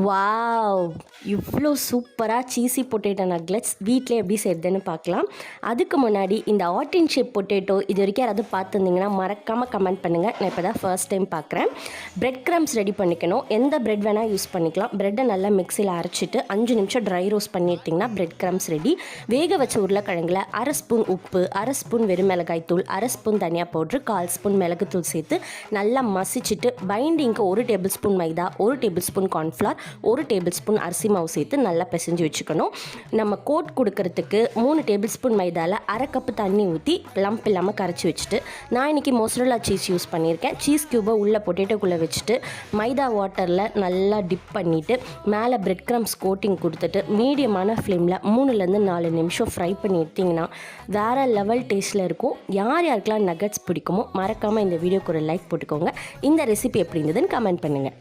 Wow! இவ்வளோ சூப்பராக cheesy potato நக்லெட்ஸ் வீட்டிலே எப்படி செய்கிறதுன்னு பார்க்கலாம். அதுக்கு முன்னாடி இந்த ஹாட் அண்ட் ஷேப் பொட்டேட்டோ இது வரைக்கும் யாராவது பார்த்துருந்தீங்கன்னா மறக்காமல் கமெண்ட் பண்ணுங்கள். நான் இப்போ தான் ஃபர்ஸ்ட் டைம் பார்க்குறேன். பிரெட் க்ரம்ஸ் ரெடி பண்ணிக்கணும். எந்த பிரெட் வேணால் யூஸ் பண்ணிக்கலாம். ப்ரெட்டை நல்லா மிக்சியில் அரைச்சிட்டு 5 நிமிஷம் ட்ரை ரோஸ்ட் பண்ணிட்டிங்கன்னா பிரெட் க்ரம்ஸ் ரெடி. வேக வச்ச உருளைக்கிழங்குல 1/2 ஸ்பூன் உப்பு, 1/2 ஸ்பூன் வெறுமிளகாய் தூள், 1/2 ஸ்பூன் தனியா பவுட்ரு, 1/4 ஸ்பூன் மிளகுத்தூள் சேர்த்து நல்லா மசிச்சுட்டு பைண்டிங்க்கு 1 டேபிள் ஸ்பூன் மைதா, 1 table spoon cornflour, 1 table spoon அரிசி மாவு சேர்த்து நல்லா பிசைஞ்சு வச்சுக்கணும். நம்ம கோட் கொடுக்கறதுக்கு 3 டேபிள் ஸ்பூன் மைதாவில் 1/2 கப்பு தண்ணி ஊற்றி லம்ப் இல்லாமல் கரைச்சி வச்சுட்டு, நான் இன்றைக்கி மொசரல்லா சீஸ் யூஸ் பண்ணியிருக்கேன். சீஸ் க்யூபை உள்ள பொட்டேட்டோக்குள்ளே வச்சுட்டு மைதா வாட்டரில் நல்லா டிப் பண்ணிவிட்டு மேலே பிரெட் க்ரம்ஸ் கோட்டிங் கொடுத்துட்டு மீடியமான ஃப்ளேமில் 3லேருந்து 4 நிமிஷம் ஃப்ரை பண்ணி எடுத்திங்கன்னா வேறு லெவல் டேஸ்ட்டில் இருக்கும். யார் யாருக்கெல்லாம் நகட்ஸ் பிடிக்குமோ மறக்காமல் இந்த வீடியோக்கு ஒரு லைக் போட்டுக்கோங்க. இந்த ரெசிபி எப்படி இருந்ததுன்னு கமெண்ட் பண்ணுங்கள்.